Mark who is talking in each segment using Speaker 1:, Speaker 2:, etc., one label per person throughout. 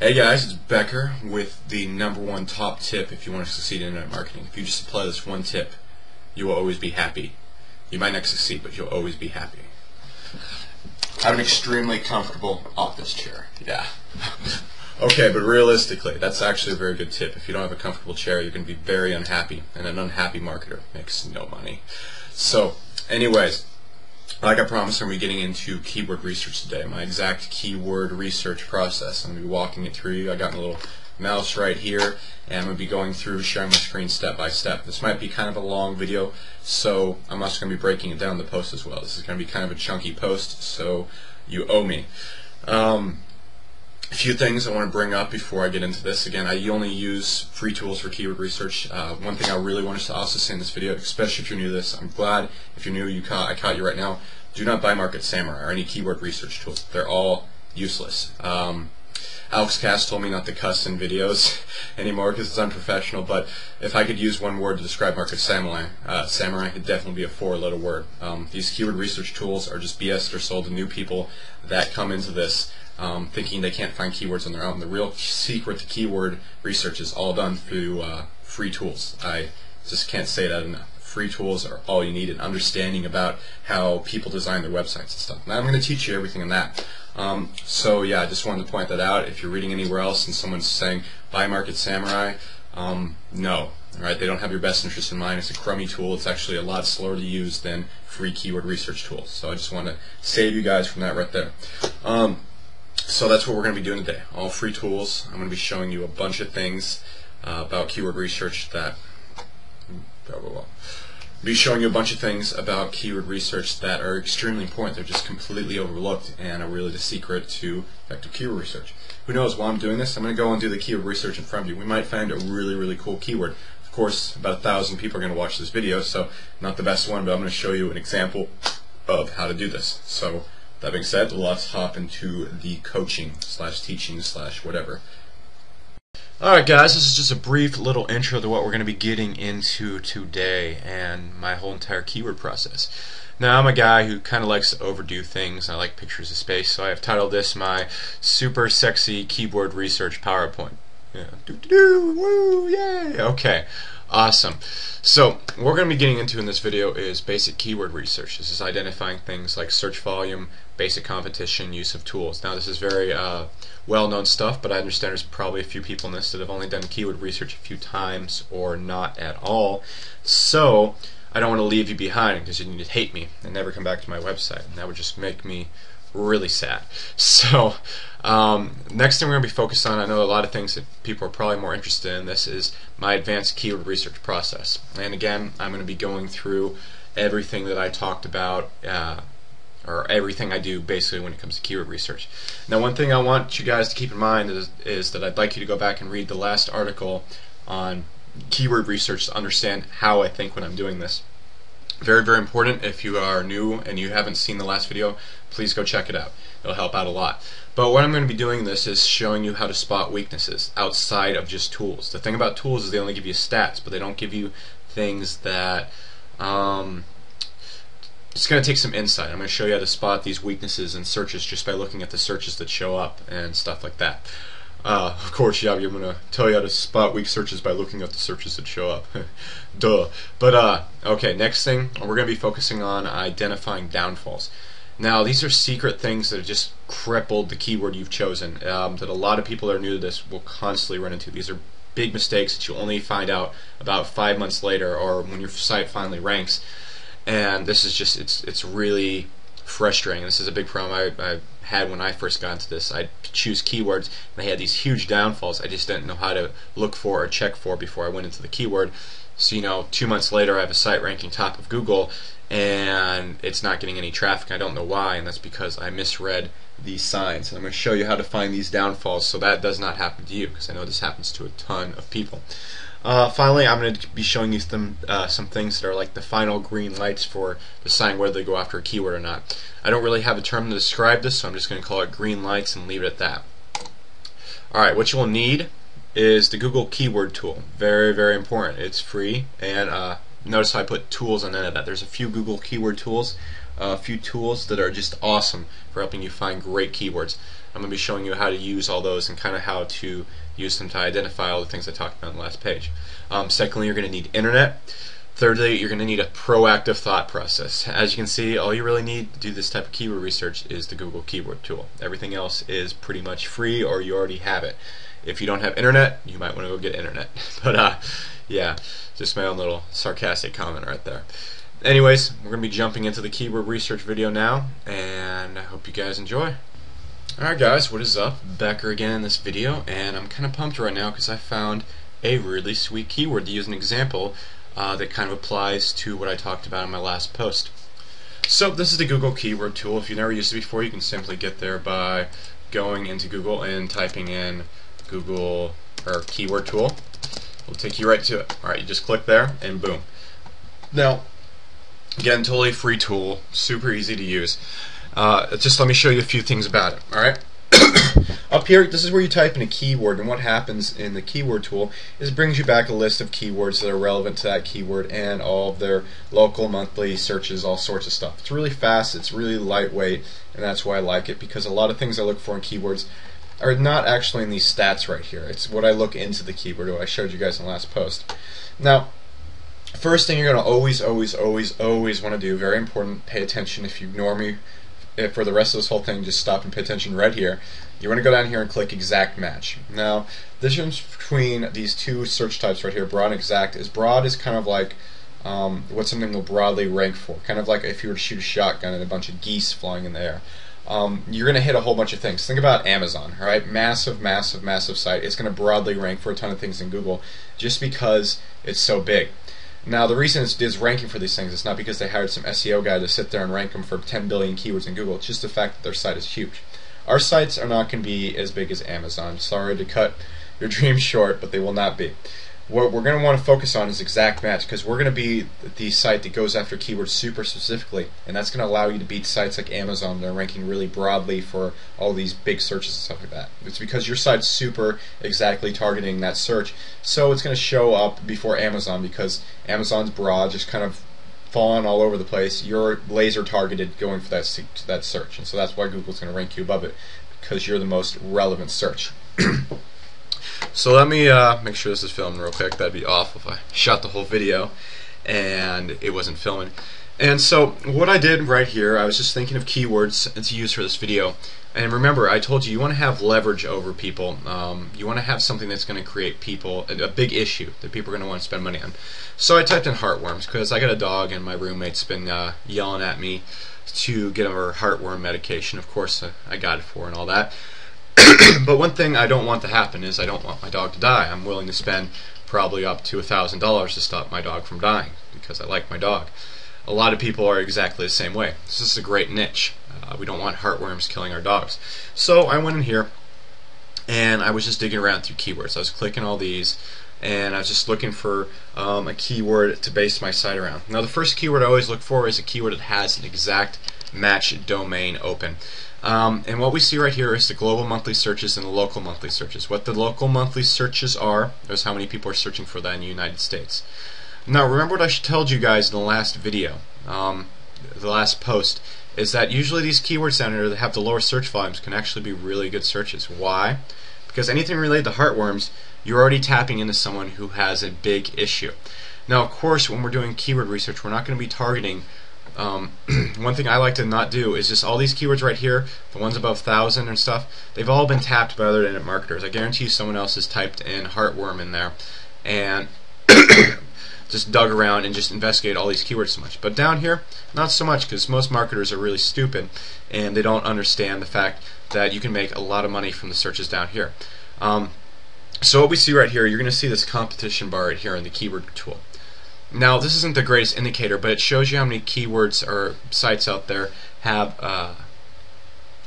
Speaker 1: Hey guys, it's Becker with the #1 top tip if you want to succeed in internet marketing. If you just apply this one tip, you will always be happy. You might not succeed, but you'll always be happy. I have an extremely comfortable office chair. Yeah. Okay, but realistically, that's actually a very good tip. If you don't have a comfortable chair, you're going to be very unhappy, and an unhappy marketer makes no money. So, anyways, like I promised, I'm going to be getting into keyword research today, my exact keyword research process. I'm going to be walking it through you. I got my little mouse right here, and I'm going to be going through, sharing my screen step by step. This might be kind of a long video, so I'm also going to be breaking it down in the post as well. This is going to be kind of a chunky post, so you owe me. A few things I want to bring up before I get into this. Again, I only use free tools for keyword research. One thing I really want to also say in this video, especially if you're new to this, I'm glad if you're new, I caught you right now. Do not buy Market Samurai or any keyword research tools. They're all useless. Alex Cass told me not to cuss in videos anymore because it's unprofessional, but if I could use one word to describe Market Samurai, it'd definitely be a 4-letter word. These keyword research tools are just BS. They're sold to new people that come into this thinking they can't find keywords on their own. The real secret to keyword research is all done through free tools. I just can't say that enough. Free tools are all you need in understanding about how people design their websites and stuff. Now I'm going to teach you everything in that. So yeah, I just wanted to point that out. If you're reading anywhere else and someone's saying buy Market Samurai, no. Alright, they don't have your best interest in mind. It's a crummy tool. It's actually a lot slower to use than free keyword research tools. So I just want to save you guys from that right there. So that's what we're going to be doing today. All free tools. I'm going to be showing you a bunch of things about keyword research that be showing you a bunch of things about keyword research that are extremely important. They're just completely overlooked and are really the secret to effective keyword research. Who knows, while I'm doing this, I'm going to go and do the keyword research in front of you. We might find a really, really cool keyword. Of course, about 1,000 people are going to watch this video, so not the best one, but I'm going to show you an example of how to do this. So, that being said, let's hop into the coaching / teaching / whatever. Alright guys, this is just a brief little intro to what we're going to be getting into today and my whole entire keyword process. Now I'm a guy who kind of likes to overdo things. I like pictures of space, so I have titled this my super sexy keyword research PowerPoint. Yeah. Woo, yay! Okay, awesome. So what we're going to be getting into in this video is basic keyword research. This is identifying things like search volume, basic competition, use of tools. Now this is very well-known stuff, but I understand there's probably a few people in this that have only done keyword research a few times or not at all. So I don't want to leave you behind because you need to hate me and never come back to my website, and that would just make me really sad. So next thing we're going to be focused on, I know a lot of things that people are probably more interested in, this is my advanced keyword research process. And again, I'm going to be going through everything that I talked about or everything I do basically when it comes to keyword research. Now one thing I want you guys to keep in mind is that I'd like you to go back and read the last article on keyword research to understand how I think when I'm doing this. Very, very important. If you are new and you haven't seen the last video, please go check it out. It'll help out a lot. But what I'm going to be doing this is showing you how to spot weaknesses outside of just tools. The thing about tools is they only give you stats, but they don't give you things that it's going to take some insight. I'm going to show you how to spot these weaknesses in searches just by looking at the searches that show up and stuff like that. Of course, yeah, I'm going to tell you how to spot weak searches by looking at the searches that show up. Duh. But, okay, next thing, we're going to be focusing on identifying downfalls. Now, these are secret things that have just crippled the keyword you've chosen, that a lot of people that are new to this will constantly run into. These are big mistakes that you only find out about 5 months later or when your site finally ranks. And this is just, it's really frustrating. This is a big problem I had when I first got into this. I'd choose keywords and they had these huge downfalls I just didn't know how to look for or check for before I went into the keyword. So 2 months later I have a site ranking top of Google and it's not getting any traffic. I don't know why, and that's because I misread these signs. And I'm going to show you how to find these downfalls so that does not happen to you, because I know this happens to a ton of people. Finally, I'm going to be showing you some things that are like the final green lights for deciding whether to go after a keyword or not. I don't really have a term to describe this, so I'm just going to call it green lights and leave it at that. Alright, what you will need is the Google Keyword Tool. Very, very important. It's free, and notice how I put tools on the end of that. There's a few Google Keyword tools, a few tools that are just awesome for helping you find great keywords. I'm going to be showing you how to use all those and kind of how to use them to identify all the things I talked about on the last page. Secondly, you're going to need internet. Thirdly, you're going to need a proactive thought process. As you can see, all you really need to do this type of keyword research is the Google keyword tool. Everything else is pretty much free, or you already have it. If you don't have internet, you might want to go get internet. But yeah, just my own little sarcastic comment right there. Anyways, we're going to be jumping into the keyword research video now, and I hope you guys enjoy. Alright guys, what is up? Becker again in this video, and I'm kind of pumped right now because I found a really sweet keyword to use an example that kind of applies to what I talked about in my last post. So this is the Google keyword tool. If you've never used it before, you can simply get there by going into Google and typing in Google or keyword tool. It'll take you right to it. Alright, you just click there and boom. Now, again, totally free tool, super easy to use. Just let me show you a few things about it. Alright? Up here, this is where you type in a keyword, and what happens in the keyword tool is it brings you back a list of keywords that are relevant to that keyword and all of their local, monthly searches, all sorts of stuff. It's really fast, it's really lightweight, and that's why I like it, because a lot of things I look for in keywords are not actually in these stats right here. It's what I look into the keyword, what I showed you guys in the last post. Now, first thing you're going to always want to do, very important, pay attention. If you ignore me for the rest of this whole thing, just stop and pay attention right here. You want to go down here and click exact match. Now, the difference between these two search types right here, broad and exact, is broad is kind of like what something will broadly rank for. Kind of like if you were to shoot a shotgun and a bunch of geese flying in the air. You're going to hit a whole bunch of things. Think about Amazon, right? Massive site. It's going to broadly rank for a ton of things in Google just because it's so big. Now, the reason it's ranking for these things, it's not because they hired some SEO guy to sit there and rank them for 10 billion keywords in Google. It's just the fact that their site is huge. Our sites are not going to be as big as Amazon. Sorry to cut your dreams short, but they will not be. What we're going to want to focus on is exact match, because we're going to be the site that goes after keywords super specifically, and that's going to allow you to beat sites like Amazon that are ranking really broadly for all these big searches and stuff like that. It's because your site's super exactly targeting that search, so it's going to show up before Amazon, because Amazon's broad, just kind of falling all over the place. You're laser targeted going for that search, and so that's why Google's going to rank you above it, because you're the most relevant search. So let me make sure this is filming real quick. That'd be awful if I shot the whole video and it wasn't filming. And so what I did right here, I was just thinking of keywords to use for this video. And remember, I told you want to have leverage over people. You want to have something that's going to create people, a big issue that people are going to want to spend money on. So I typed in heartworms because I got a dog and my roommate's been yelling at me to get her heartworm medication. Of course, I got it for her and all that. But one thing I don't want to happen is I don't want my dog to die. I'm willing to spend probably up to $1,000 to stop my dog from dying because I like my dog. A lot of people are exactly the same way. This is a great niche. We don't want heartworms killing our dogs. So I went in here and I was just digging around through keywords. I was clicking all these and I was just looking for a keyword to base my site around. Now the first keyword I always look for is a keyword that has an exact match domain open. And what we see right here is the global monthly searches and the local monthly searches. What the local monthly searches are is how many people are searching for that in the United States. Now remember what I told you guys in the last video, the last post, is that usually these keywords down here that have the lower search volumes can actually be really good searches. Why? Because anything related to heartworms, you're already tapping into someone who has a big issue. Now of course when we're doing keyword research, we're not going to be targeting one thing I like to not do is just all these keywords right here, the ones above 1,000 and stuff, they've all been tapped by other internet marketers. I guarantee you someone else has typed in heartworm in there and just dug around and just investigated all these keywords so much. But down here, not so much, because most marketers are really stupid and they don't understand the fact that you can make a lot of money from the searches down here. So what we see right here, you're going to see this competition bar right here in the keyword tool. Now this isn't the greatest indicator, but it shows you how many keywords or sites out there have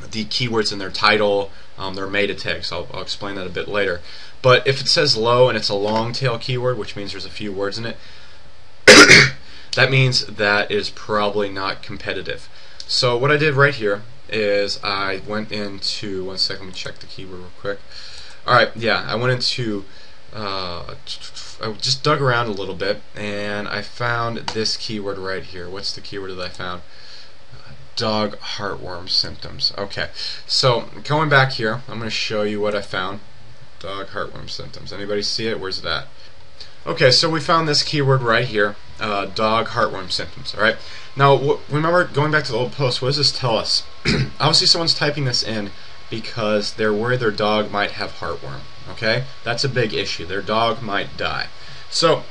Speaker 1: the keywords in their title, their meta tags. I'll explain that a bit later. But if it says low and it's a long tail keyword, which means there's a few words in it, that means that is probably not competitive. So what I did right here is I went into, one second, let me check the keyword real quick. Alright, yeah, I went into I just dug around a little bit and I found this keyword right here. What's the keyword that I found? Dog heartworm symptoms. Okay, so going back here, I'm going to show you what I found. Dog heartworm symptoms. Anybody see it? Where's that? Okay, so we found this keyword right here, dog heartworm symptoms. All right. Now, remember, going back to the old post, what does this tell us? Obviously, someone's typing this in because they're worried their dog might have heartworm. Okay, that's a big issue. Their dog might die. So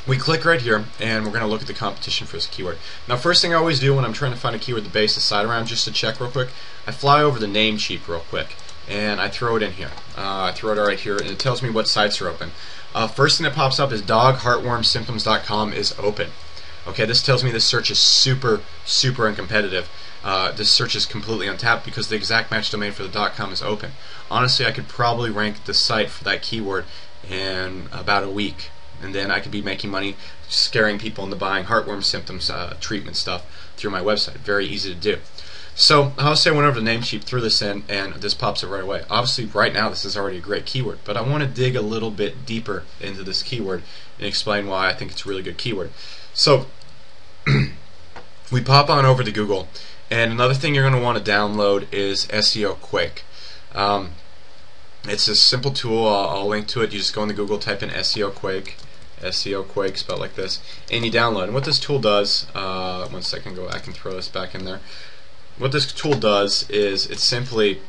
Speaker 1: we click right here, and we're going to look at the competition for this keyword. Now, first thing I always do when I'm trying to find a keyword to base the site around, just to check real quick, I fly over the name sheet real quick, and I throw it in here. I throw it right here, and it tells me what sites are open. First thing that pops up is dogheartwormsymptoms.com is open. Okay, this tells me this search is super uncompetitive. This search is completely untapped because the exact match domain for the .com is open. Honestly, I could probably rank the site for that keyword in about a week, and then I could be making money scaring people into buying heartworm symptoms treatment stuff through my website. Very easy to do. So I'll say I went over the name sheet, threw this in, and this pops up right away. Obviously, right now this is already a great keyword, but I want to dig a little bit deeper into this keyword and explain why I think it's a really good keyword. So we pop on over to Google, and another thing you're going to want to download is SEO Quake. It's a simple tool. I'll link to it. You just go into Google, type in SEO Quake, spelled like this, and you download. And what this tool does, one second, I can throw this back in there. What this tool does is it simply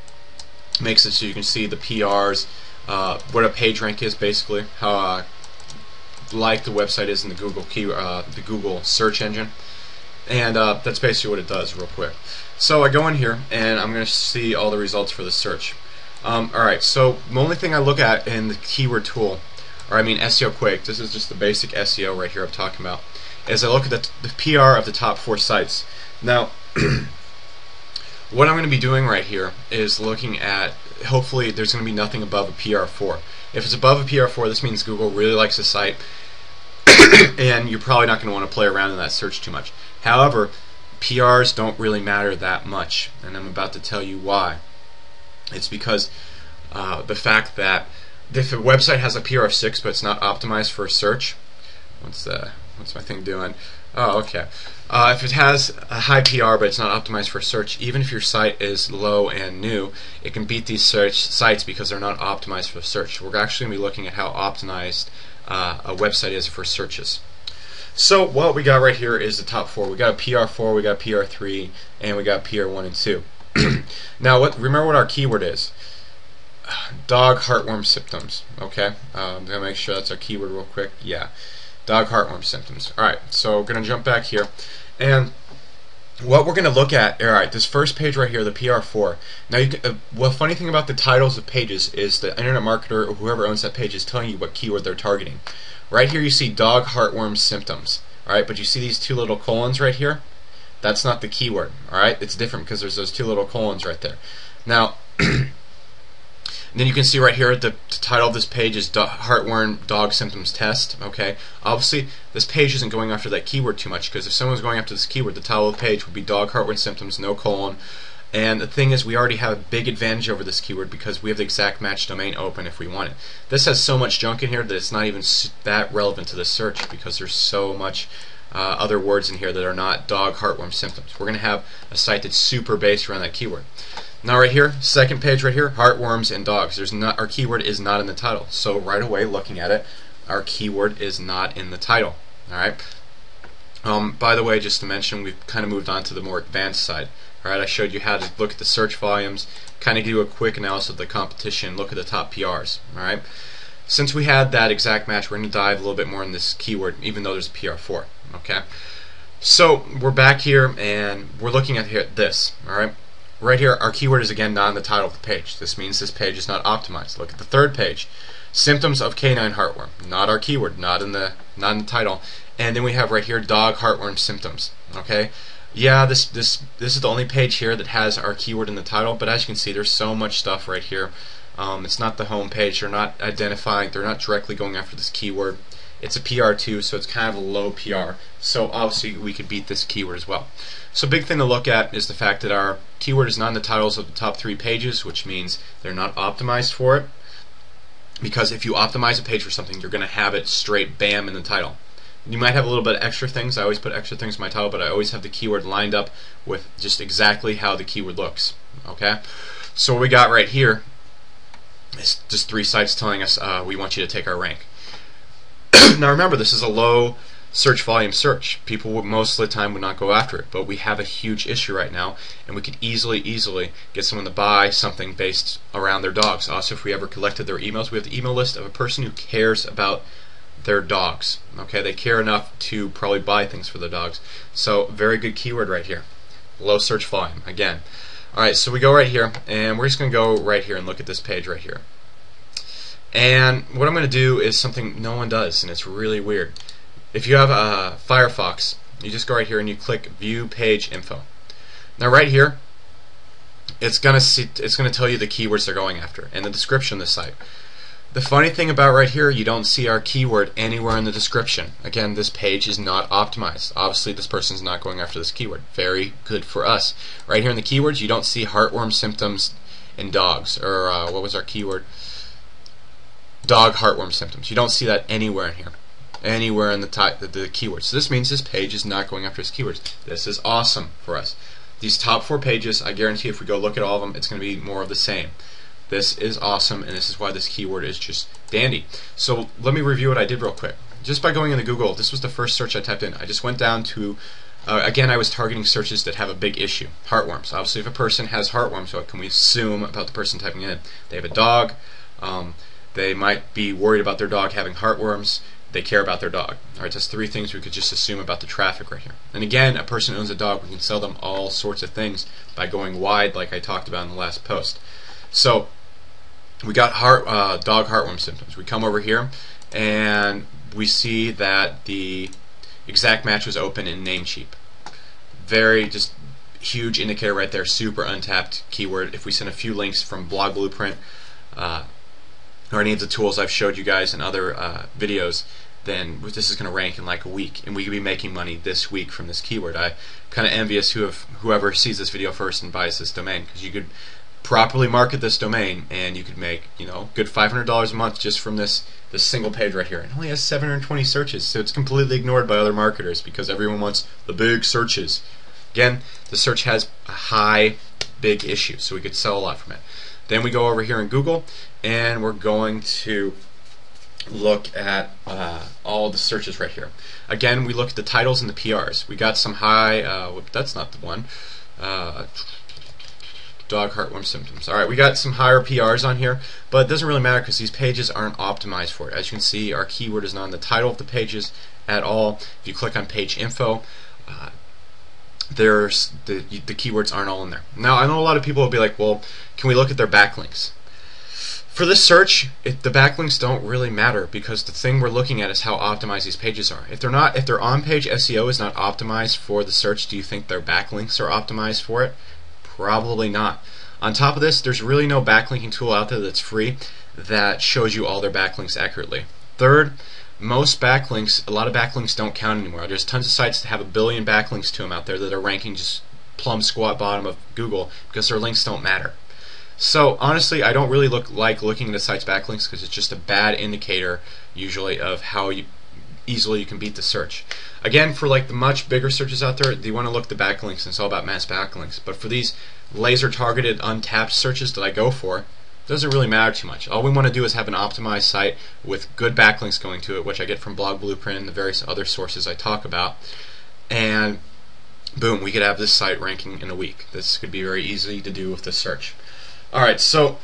Speaker 1: makes it so you can see the PRs, what a page rank is basically, how like the website is in the Google search engine, and that's basically what it does real quick. So I go in here and I'm going to see all the results for the search. Alright, so the only thing I look at in the keyword tool, or I mean SEO Quake, this is just the basic SEO right here I'm talking about, is I look at the PR of the top 4 sites. Now what I'm going to be doing right here is looking at, hopefully there's going to be nothing above a PR4. If it's above a PR4, this means Google really likes the site and you're probably not going to want to play around in that search too much. However, PRs don't really matter that much, and I'm about to tell you why. It's because the fact that if a website has a PR of 6 but it's not optimized for search, what's my thing doing? Oh, okay. If it has a high PR but it's not optimized for search, even if your site is low and new, it can beat these search sites because they're not optimized for search. We're actually going to be looking at how optimized a website is for searches. So what we got right here is the top 4. We got a PR4, we got a PR3, and we got PR1 and 2. Now, remember what our keyword is. Dog heartworm symptoms. Okay, I'm going to make sure that's our keyword real quick. Yeah. Dog heartworm symptoms. Alright, so we're going to jump back here, and what we're going to look at, alright, this first page right here, the PR4. Now, the funny thing about the titles of pages is the internet marketer or whoever owns that page is telling you what keyword they're targeting. Right here you see dog heartworm symptoms, alright, but you see these 2 little colons right here? That's not the keyword, alright? It's different because there's those 2 little colons right there. Now, then you can see right here the title of this page is Heartworm Dog Symptoms Test. Okay, obviously this page isn't going after that keyword too much, because if someone was going after this keyword, the title of the page would be Dog Heartworm Symptoms, no colon. And the thing is, we already have a big advantage over this keyword because we have the exact match domain open if we want it. This has so much junk in here that it's not even that relevant to the search because there's so much other words in here that are not dog heartworm symptoms. We're going to have a site that's super based around that keyword. Now right here, second page right here, heartworms and dogs. Our keyword is not in the title. So right away, looking at it, our keyword is not in the title. Alright. By the way, just to mention, we've kind of moved on to the more advanced side. Alright, I showed you how to look at the search volumes, kind of do a quick analysis of the competition, look at the top PRs. Alright. Since we had that exact match, we're going to dive a little bit more in this keyword, even though there's a PR4. Okay. So we're back here and we're looking at this. Alright. Right here, our keyword is again not in the title of the page. This means this page is not optimized. Look at the third page. Symptoms of canine heartworm. Not our keyword, not in the title. And then we have right here dog heartworm symptoms. Okay? Yeah, this is the only page here that has our keyword in the title, but as you can see, there's so much stuff right here. It's not the home page. They're not identifying, they're not directly going after this keyword. It's a PR2, so it's kind of a low PR. So obviously we could beat this keyword as well. So big thing to look at is the fact that our keyword is not in the titles of the top 3 pages, which means they're not optimized for it. Because if you optimize a page for something, you're going to have it straight bam in the title. You might have a little bit of extra things. I always put extra things in my title, but I always have the keyword lined up with just exactly how the keyword looks. Okay, so what we got right here is just 3 sites telling us we want you to take our rank. Now remember, this is a low search volume search. People would most of the time would not go after it, but we have a huge issue right now, and we could easily get someone to buy something based around their dogs. Also, if we ever collected their emails, we have the email list of a person who cares about their dogs. Okay, they care enough to probably buy things for their dogs. So very good keyword right here. Low search volume again. Alright, so we go right here, and we're just going to go right here and look at this page right here. And what I'm going to do is something no one does, and it's really weird. If you have Firefox, you just go right here and you click View Page Info. Now right here, it's going to tell you the keywords they're going after and the description of the site. The funny thing about right here, you don't see our keyword anywhere in the description. Again, this page is not optimized. Obviously, this person's not going after this keyword. Very good for us. Right here in the keywords, you don't see heartworm symptoms in dogs, or what was our keyword? Dog heartworm symptoms. You don't see that anywhere in here. Anywhere in the keywords. So this means this page is not going after its keywords. This is awesome for us. These top 4 pages, I guarantee if we go look at all of them, it's going to be more of the same. This is awesome, and this is why this keyword is just dandy. So let me review what I did real quick. Just by going into Google, this was the first search I typed in. I just went down to, again, I was targeting searches that have a big issue. Heartworms. Obviously, if a person has heartworms, what can we assume about the person typing in? They have a dog. They might be worried about their dog having heartworms. They care about their dog. Alright, that's 3 things we could just assume about the traffic right here. And again, a person owns a dog. We can sell them all sorts of things by going wide, like I talked about in the last post. So we got dog heartworm symptoms. We come over here and we see that the exact match was open in Namecheap. Very just huge indicator right there. Super untapped keyword. If we send a few links from Blog Blueprint or any of the tools I've showed you guys in other videos, then this is going to rank in like a week, and we could be making money this week from this keyword. I kind of envious whoever sees this video first and buys this domain, because you could properly market this domain and you could make, you know, good $500 a month just from this single page right here. It only has 720 searches, so it's completely ignored by other marketers because everyone wants the big searches. Again, the search has a high big issue, so we could sell a lot from it. Then we go over here in Google, and we're going to look at all the searches right here. Again, we look at the titles and the PRs. We got some high, that's not the one, dog heartworm symptoms. Alright, we got some higher PRs on here, but it doesn't really matter because these pages aren't optimized for it. As you can see, our keyword is not in the title of the pages at all. If you click on page info, there's the keywords aren't all in there. Now, I know a lot of people will be like, well, can we look at their backlinks? For this search, the backlinks don't really matter, because the thing we're looking at is how optimized these pages are. If their on-page SEO is not optimized for the search, do you think their backlinks are optimized for it? Probably not. On top of this, there's really no backlinking tool out there that's free that shows you all their backlinks accurately. Third, most backlinks, a lot of backlinks don't count anymore. There's tons of sites that have 1 billion backlinks to them out there that are ranking just plumb squat bottom of Google because their links don't matter. So honestly, I don't really like looking at a site's backlinks because it's just a bad indicator usually of how easily you can beat the search. Again, for like the much bigger searches out there, you want to look at the backlinks, and it's all about mass backlinks. But for these laser targeted untapped searches that I go for, it doesn't really matter too much. All we want to do is have an optimized site with good backlinks going to it, which I get from Blog Blueprint and the various other sources I talk about, and boom, we could have this site ranking in a week. This could be very easy to do with this search. Alright, so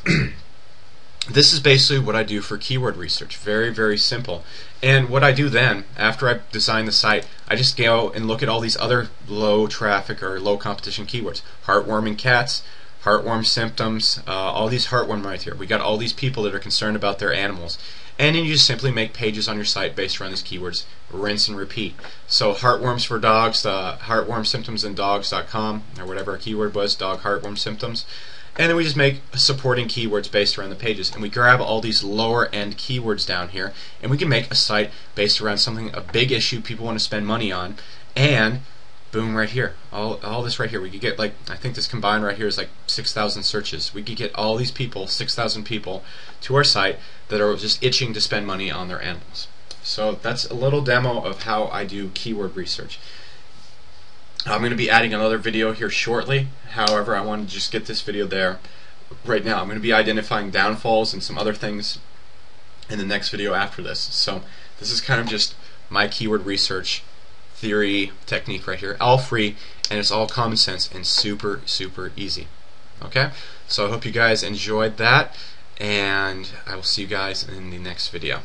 Speaker 1: this is basically what I do for keyword research. Very, very simple. And what I do then, after I design the site, I just go and look at all these other low traffic or low competition keywords. Heartworming cats, heartworm symptoms, all these heartworm right here. We got all these people that are concerned about their animals. And then you just simply make pages on your site based around these keywords, rinse and repeat. So heartworms for dogs, heartworm symptoms in dogs.com, or whatever our keyword was, dog heartworm symptoms. And then we just make supporting keywords based around the pages, and we grab all these lower end keywords down here, and we can make a site based around something, a big issue people want to spend money on, and boom, right here, all this right here, we could get, like, I think this combined right here is like 6,000 searches. We could get all these people, 6,000 people, to our site that are just itching to spend money on their animals. So that's a little demo of how I do keyword research. I'm going to be adding another video here shortly. However, I want to just get this video there right now. I'm going to be identifying downfalls and some other things in the next video after this. So this is kind of just my keyword research theory technique right here, all free, and it's all common sense and super easy. Okay, so I hope you guys enjoyed that, and I will see you guys in the next video.